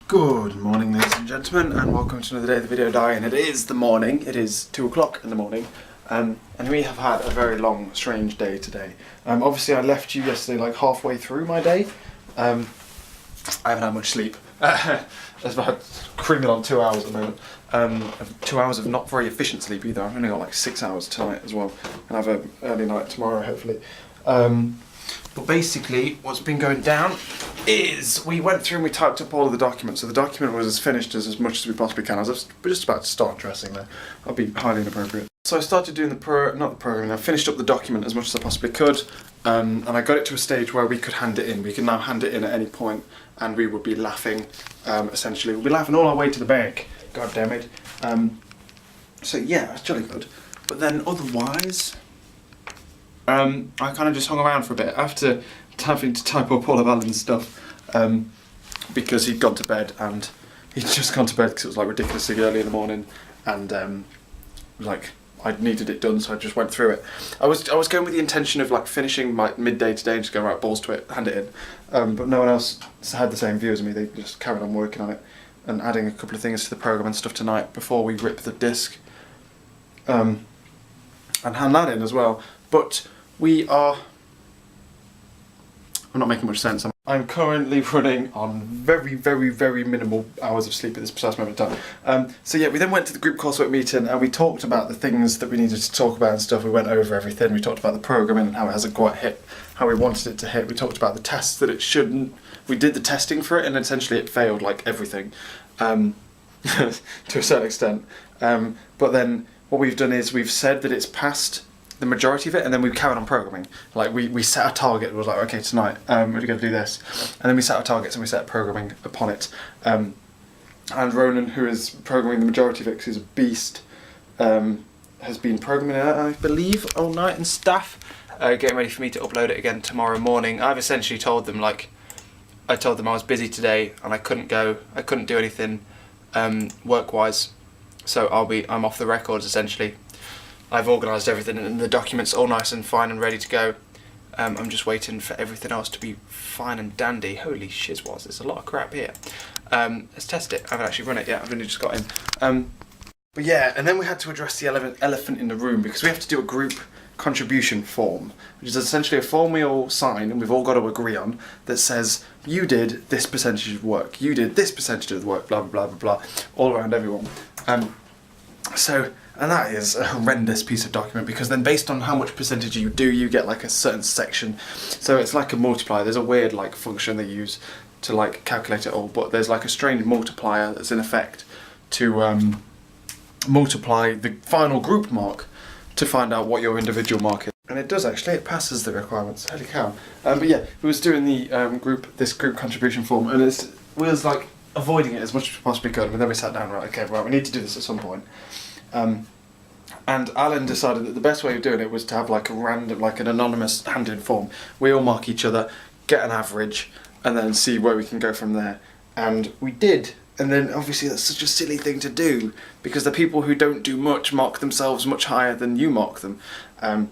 Good morning, ladies and gentlemen, and welcome to another day of the video diary. And it is the morning, it is 2 o'clock in the morning, and we have had a very long, strange day today. Obviously I left you yesterday like halfway through my day. I haven't had much sleep. That's about creaming on 2 hours at the moment. 2 hours of not very efficient sleep either. I've only got like 6 hours tonight as well, and I have an early night tomorrow hopefully. But basically what's been going down is we went through and we typed up all of the documents. So the document was as finished as much as we possibly can. We're just about to start dressing there. That'll be highly inappropriate. So I started doing I finished up the document as much as I possibly could, and I got it to a stage where we could hand it in. We can now hand it in at any point, and we would be laughing, essentially. We'll be laughing all our way to the bank. God damn it. So yeah, it's jolly good. But then otherwise, I kind of just hung around for a bit after having to type up all of Alan's stuff, because he'd gone to bed, and he'd just gone to bed because it was like ridiculously early in the morning, and like I needed it done, so I just went through it. I was going with the intention of like finishing my midday today and just going right balls to it, hand it in, but no one else had the same view as me. They just carried on working on it and adding a couple of things to the program and stuff tonight before we rip the disc, and hand that in as well. But I'm not making much sense. I'm currently running on very minimal hours of sleep at this precise moment in time. So yeah, we then went to the group coursework meeting and we talked about the things that we needed to talk about and stuff. We went over everything. We talked about the programming and how it hasn't quite hit how we wanted it to hit. We talked about the tests that it shouldn't. We did the testing for it and essentially it failed like everything, to a certain extent. But then what we've done is we've said that it's passed the majority of it, and then we carried on programming. Like we set a target. It was like, okay, tonight we're going to do this, and then we set our targets and we set programming upon it. And Ronan, who is programming the majority of it, because he's a beast, has been programming it, I believe, all night, and staff getting ready for me to upload it again tomorrow morning. I've essentially told them I was busy today and I couldn't do anything work-wise, so I'm off the records essentially. I've organised everything and the documents all nice and fine and ready to go. I'm just waiting for everything else to be fine and dandy. Holy shizwaz, there's a lot of crap here. Let's test it. I haven't actually run it yet, I've only just got in. But yeah, and then we had to address the elephant in the room, because we have to do a group contribution form, which is essentially a form we all sign and we've all got to agree on, that says you did this percentage of work, you did this percentage of the work, blah blah blah blah blah, all around everyone. And that is a horrendous piece of document, because then based on how much percentage you do, you get like a certain section. So it's like a multiplier. There's a weird like function they use to like calculate it all, but there's like a strange multiplier that's in effect to multiply the final group mark to find out what your individual mark is. And it does actually, it passes the requirements. Holy cow. But yeah, we was doing the this group contribution form, and we was like avoiding it as much as we possibly could, but then we sat down, right, we need to do this at some point. And Alan decided that the best way of doing it was to have like a random, like an anonymous hand-in form. We all mark each other, get an average, and then see where we can go from there. And we did. And then obviously that's such a silly thing to do, because the people who don't do much mark themselves much higher than you mark them. Okay,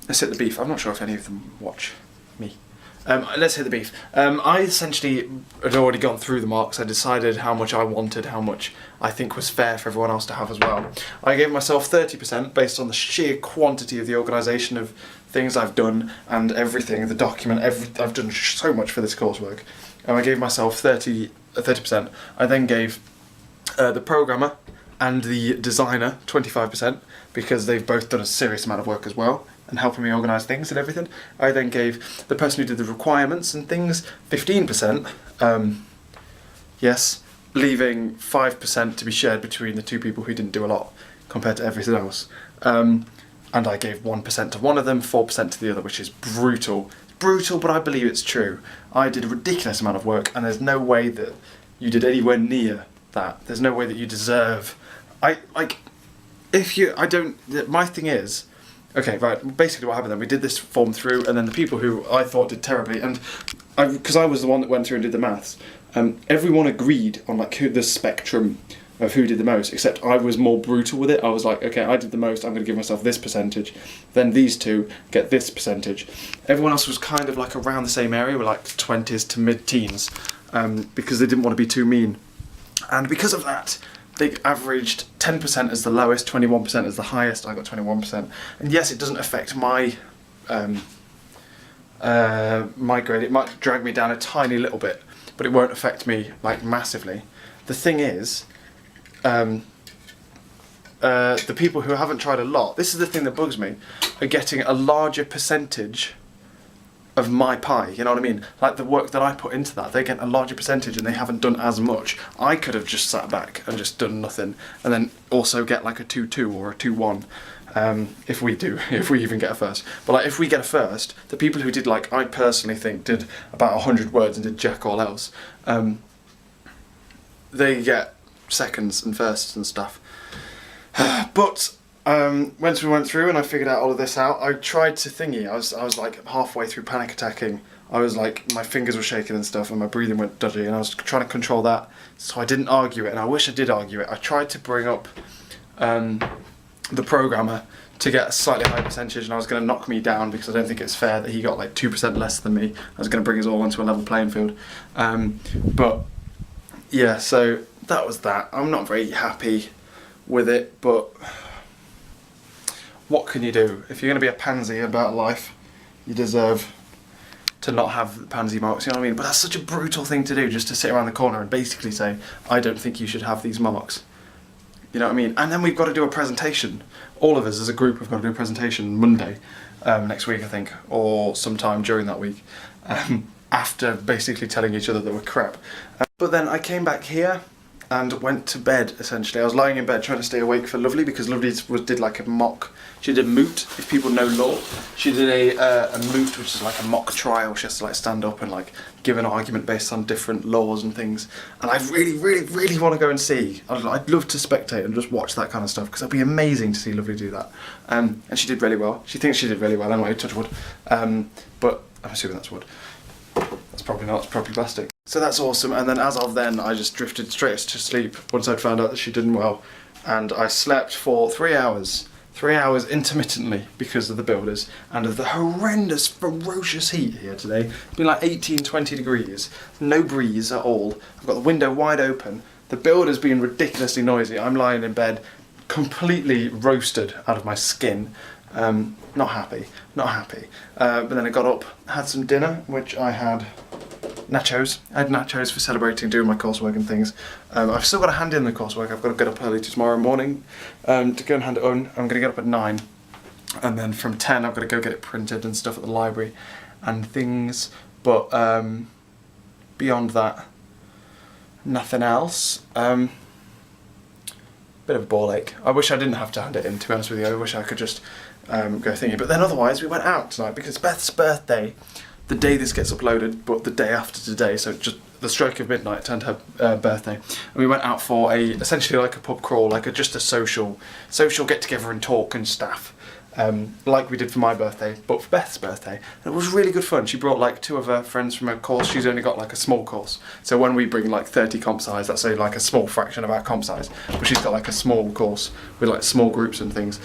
let's hit the beef. I'm not sure if any of them watch me. Let's hit the beef. I essentially had already gone through the marks. I decided how much I wanted, how much I think was fair for everyone else to have as well. I gave myself 30% based on the sheer quantity of the organisation of things I've done and everything, the document, I've done so much for this coursework. And I gave myself 30%. I then gave the programmer and the designer 25%, because they've both done a serious amount of work as well and helping me organise things and everything. I then gave the person who did the requirements and things 15%, yes, leaving 5% to be shared between the two people who didn't do a lot compared to everything else. And I gave 1% to one of them, 4% to the other, which is brutal. It's brutal, but I believe it's true. I did a ridiculous amount of work, and there's no way that you did anywhere near that. There's no way that you deserve. My thing is, okay, right, basically what happened then, we did this form through, and then the people who I thought did terribly, and because I was the one that went through and did the maths, everyone agreed on like the spectrum of who did the most, except I was more brutal with it. I was like, okay, I did the most, I'm going to give myself this percentage, then these two get this percentage. Everyone else was kind of like around the same area, with like 20s to mid-teens, because they didn't want to be too mean. And because of that, they averaged 10% as the lowest, 21% as the highest. I got 21%. And yes, it doesn't affect my my grade. It might drag me down a tiny little bit, but it won't affect me like massively. The thing is, the people who haven't tried a lot, this is the thing that bugs me, are getting a larger percentage of my pie, you know what I mean? Like the work that I put into that, they get a larger percentage and they haven't done as much. I could have just sat back and just done nothing, and then also get like a 2-2 or a 2-1, if we even get a first. But like if we get a first, the people who did, like, I personally think did about 100 words and did jack all else, they get seconds and firsts and stuff. But once we went through and I figured out all of this out, I tried to thingy. I was like halfway through panic attacking. I was like, my fingers were shaking and stuff, and my breathing went dodgy, and I was trying to control that. So I didn't argue it, and I wish I did argue it. I tried to bring up the programmer to get a slightly higher percentage, and I was going to knock me down because I don't think it's fair that he got like 2% less than me. I was going to bring us all onto a level playing field. But yeah, so that was that. I'm not very happy with it, but what can you do? If you're going to be a pansy about life, you deserve to not have the pansy marks, you know what I mean? But that's such a brutal thing to do, just to sit around the corner and basically say, I don't think you should have these marks. You know what I mean? And then we've got to do a presentation. All of us as a group have got to do a presentation Monday, next week I think, or sometime during that week, after basically telling each other that we're crap. But then I came back here and went to bed, essentially. I was lying in bed trying to stay awake for Lovely, because Lovely did like a mock. She did a moot, if people know law. She did a moot, which is like a mock trial. She has to like stand up and like give an argument based on different laws and things. And I really, really, really want to go and see. I'd love to spectate and just watch that kind of stuff, because it'd be amazing to see Lovely do that. And she did really well. She thinks she did really well anyway, touch wood. But I'm assuming that's wood. That's probably not, it's probably plastic. So that's awesome, and then as of then I just drifted straight to sleep once I'd found out that she'd done well, and I slept for 3 hours intermittently because of the builders and of the horrendous, ferocious heat here today. It's been like 18-20 degrees, no breeze at all. I've got the window wide open, the builder's been ridiculously noisy. I'm lying in bed completely roasted out of my skin. Not happy. But then I got up, had some dinner, which I had nachos. I had nachos for celebrating doing my coursework and things. I've still got to hand in the coursework. I've got to get up early tomorrow morning to go and hand it on. I'm going to get up at 9, and then from 10 I've got to go get it printed and stuff at the library and things. But beyond that, nothing else. Bit of a ball ache. I wish I didn't have to hand it in, to be honest with you. I wish I could just go thingy. But then otherwise we went out tonight because it's Beth's birthday. The day this gets uploaded, but the day after today, so just the stroke of midnight turned her birthday, and we went out for essentially like a pub crawl, like just a social get together and talk and stuff, like we did for my birthday, but for Beth's birthday, and it was really good fun. She brought like 2 of her friends from her course. She's only got like a small course, so when we bring like 30 comp size, that's like a small fraction of our comp size, but she's got like a small course with like small groups and things.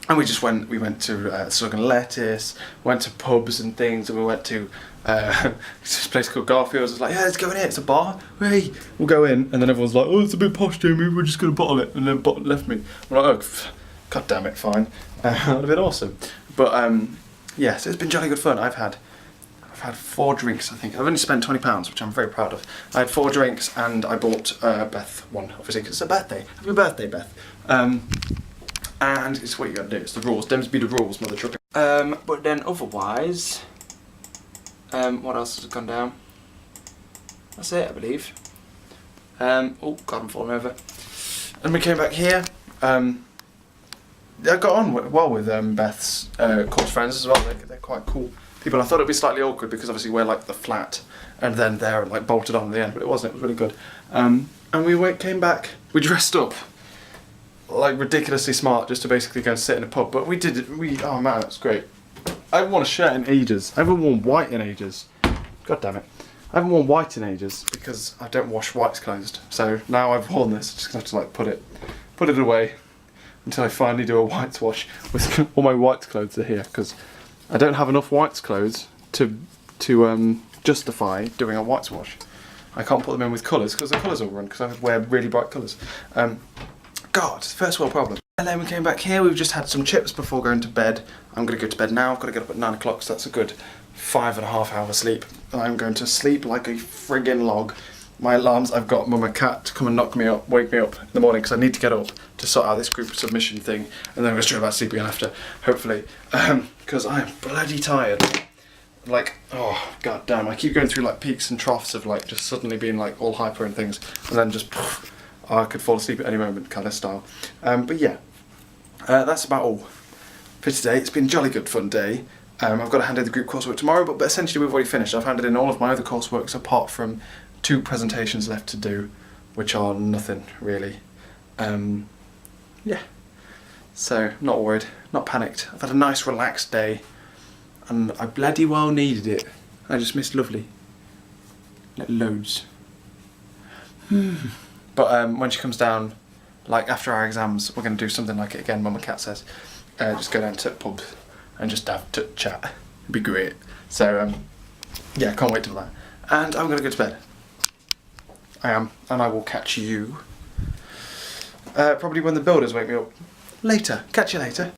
And we went to Slug and Lettuce, went to pubs and things, and we went to this place called Garfield's. It's like, yeah, let's go in here, it's a bar, hey, we'll go in. And then everyone's like, oh, it's a bit posh, Jamie, we're just going to bottle it. And then left me. I'm like, oh, god damn it, fine. That would have been awesome. But yeah, so it's been jolly good fun. I've had 4 drinks, I think. I've only spent £20, which I'm very proud of. I had 4 drinks, and I bought Beth one, obviously, because it's her birthday. Happy birthday, Beth. And it's what you gotta do, it's the rules. Dems be the rules, mother trucker. But then otherwise, what else has gone down? That's it, I believe. Oh god, I'm falling over. And we came back here. I got on well with Beth's course friends as well. They're quite cool people. I thought it'd be slightly awkward because obviously we're like the flat, and then they're like bolted on at the end, but it wasn't. It was really good. And we came back. We dressed up like ridiculously smart just to basically go and sit in a pub, but oh man, that's great. I haven't worn a shirt in ages. I haven't worn white in ages. God damn it. I haven't worn white in ages because I don't wash whites clothes. So now I've worn this, I'm just gonna have to like put it away until I finally do a whites wash. With all my whites clothes are here because I don't have enough whites clothes to justify doing a whites wash. I can't put them in with colours because the colours will run because I wear really bright colours. God, first world problem. And then we came back here, we've just had some chips before going to bed. I'm going to go to bed now, I've got to get up at 9 o'clock, so that's a good 5.5 hours sleep. I'm going to sleep like a friggin' log. My alarms, I've got Mama Cat to come and wake me up in the morning because I need to get up to sort out this group submission thing, and then I'm going to straight back to sleep again after, hopefully, because I am bloody tired. Like, oh god damn, I keep going through like peaks and troughs of like just suddenly being like all hyper and things, and then just I could fall asleep at any moment kind of style. But yeah, that's about all for today. It's been a jolly good fun day. I've got to hand in the group coursework tomorrow, but essentially we've already finished. I've handed in all of my other courseworks apart from 2 presentations left to do, which are nothing really. Yeah, so not worried, not panicked. I've had a nice relaxed day and I bloody well needed it. I just missed Lovely. Like loads. But when she comes down, like after our exams, we're going to do something like it again, Mama Cat says. Just go down to pubs and just have a chat. It'd be great. So yeah, can't wait till that. And I'm going to go to bed. I am, and I will catch you probably when the builders wake me up later. Catch you later.